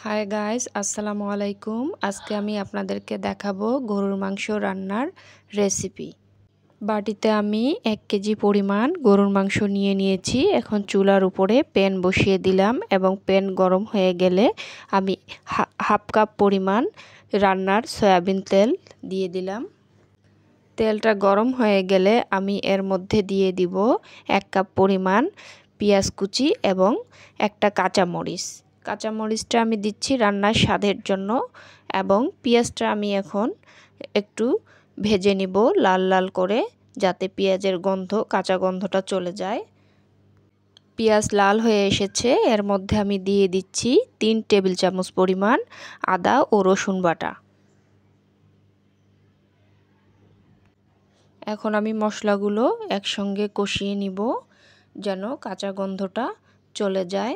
Hi guys, আসসালামু আলাইকুম। আজকে আমি আপনাদেরকে দেখাবো গরুর মাংস রান্নার রেসিপি। বাটিতে আমি 1 কেজি পরিমাণ গরুর মাংস নিয়ে নিয়েছি। এখন চুলার উপরে প্যান বসিয়ে দিলাম এবং প্যান গরম হয়ে গেলে আমি হাফ কাপ পরিমাণ রান্নার সয়াবিন তেল দিয়ে দিলাম। তেলটা গরম হয়ে গেলে আমি এর মধ্যে দিয়ে দিব 1 কাপ পরিমাণ পেঁয়াজ কুচি এবং একটা কাঁচামরিচটা আমি দিচ্ছি রান্নার স্বাদের জন্য এবং পেঁয়াজটা আমি এখন একটু ভেজে নিব লাল লাল করে, যাতে পেঁয়াজের কাঁচা গন্ধটা চলে যায়। পেঁয়াজ লাল হয়ে এসেছে, এর মধ্যে আমি দিয়ে দিচ্ছি 3 টেবিল চামচ পরিমাণ আদা ও রসুন বাটা। এখন আমি মশলাগুলো একসঙ্গে কষিয়ে নিব যেন কাঁচা গন্ধটা চলে যায়।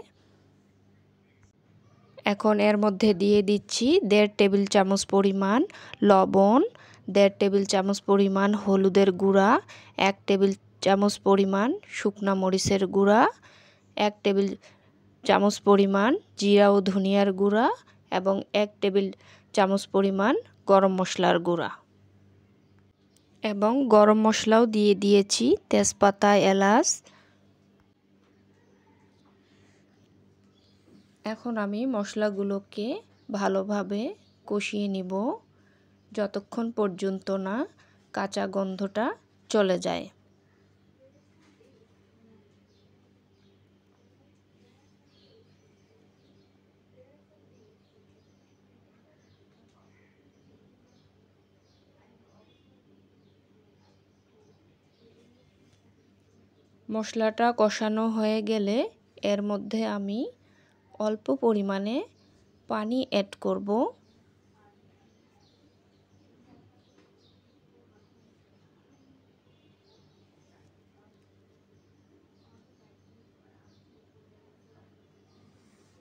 এখন এর মধ্যে দিয়ে দিচ্ছি 1.5 টেবিল চামচ পরিমাণ লবণ, 1.5 টেবিল চামচ পরিমাণ হলুদের গুঁড়া, 1 টেবিল চামচ পরিমাণ শুকনা মরিচের গুঁড়া, 1 টেবিল চামচ পরিমাণ জিরা ও ধনিয়ার গুঁড়া এবং 1 টেবিল চামচ পরিমাণ গরম মশলার গুঁড়া। এবং গরম মশলাও দিয়ে দিয়েছি, তেজপাতা, এলাচ। এখন আমি মশলাগুলোকে ভালোভাবে কষিয়ে নিব যতক্ষণ পর্যন্ত না কাঁচা গন্ধটা চলে যায়। মশলাটা কষানো হয়ে গেলে এর মধ্যে আমি অল্প পরিমাণে পানি অ্যাড করব।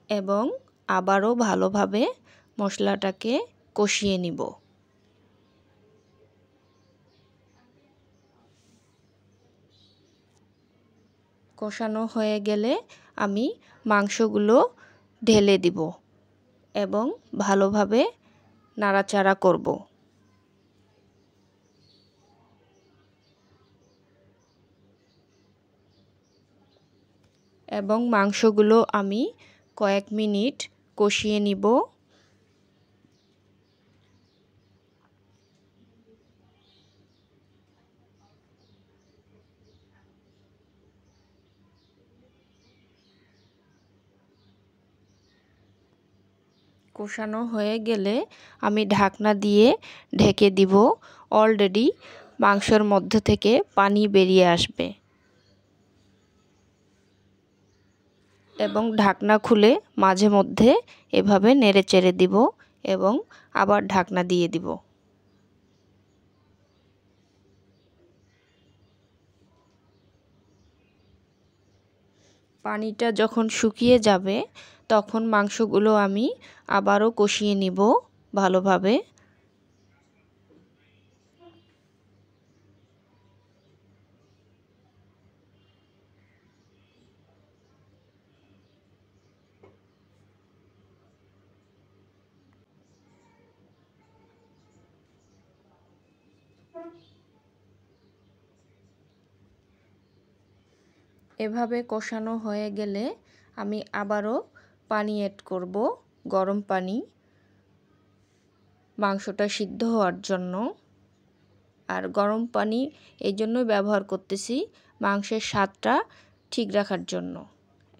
এবং আবারও ভালোভাবে মশলাটাকে কষিয়ে নিব। কষানো হয়ে গেলে আমি মাংসগুলো ঢেলে দিব এবং ভালোভাবে নাড়াচাড়া করব। এবং মাংসগুলো আমি কয়েক মিনিট কষিয়ে নিব। কষানো হয়ে গেলে আমি ঢাকনা দিয়ে ঢেকে দিব। অলরেডি মাংসের মধ্যে থেকে পানি বেরিয়ে আসবে এবং ঢাকনা খুলে মাঝে মধ্যে এভাবে নেড়েচেড়ে দিব এবং আবার ঢাকনা দিয়ে দিব। পানিটা যখন শুকিয়ে যাবে তখন মাংসগুলো আমি আবারও কষিয়ে নিব ভালোভাবে। এভাবে কষানো হয়ে গেলে আমি আবারও পানি অ্যাড করব, গরম পানি, মাংসটা সিদ্ধ হওয়ার জন্য। আর গরম পানি এই জন্যই ব্যবহার করতেছি মাংসের স্বাদটা ঠিক রাখার জন্য।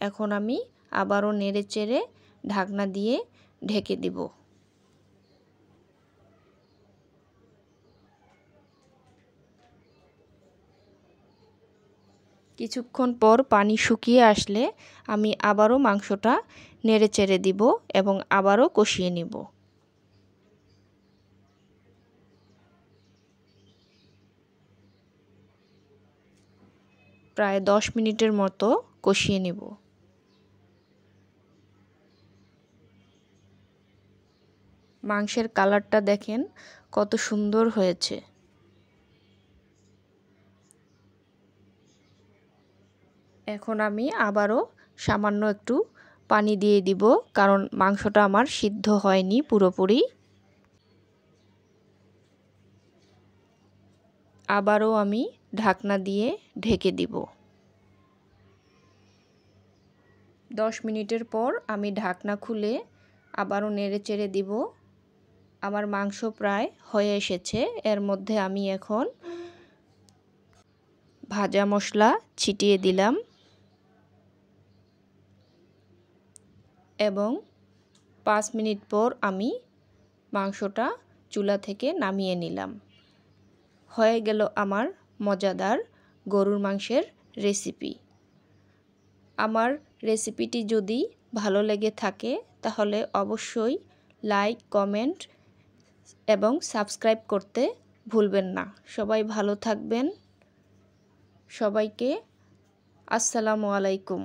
এখন আমি আবারও নেড়েচেড়ে ঢাকনা দিয়ে ঢেকে দিব। কিছুক্ষণ পর পানি শুকিয়ে আসলে আমি আবারও মাংসটা নেড়েচেড়ে দিব এবং আবারও কষিয়ে নিব। প্রায় 10 মিনিটের মতো কষিয়ে নিব। মাংসের কালারটা দেখেন কত সুন্দর হয়েছে। এখন আমি আবারও সামান্য একটু পানি দিয়ে দিব, কারণ মাংসটা আমার সিদ্ধ হয়নি পুরোপুরি। আবারও আমি ঢাকনা দিয়ে ঢেকে দিব। 10 মিনিটের পর আমি ঢাকনা খুলে আবারও নেড়েচেড়ে দিব। আমার মাংস প্রায় হয়ে এসেছে। এর মধ্যে আমি এখন ভাজা মশলা ছিটিয়ে দিলাম এবং 5 মিনিট পর আমি মাংসটা চুলা থেকে নামিয়ে নিলাম। হয়ে গেল আমার মজাদার গরুর মাংসের রেসিপি। আমার রেসিপিটি যদি ভালো লেগে থাকে তাহলে অবশ্যই লাইক, কমেন্ট এবং সাবস্ক্রাইব করতে ভুলবেন না। সবাই ভালো থাকবেন। সবাইকে আসসালামু আলাইকুম।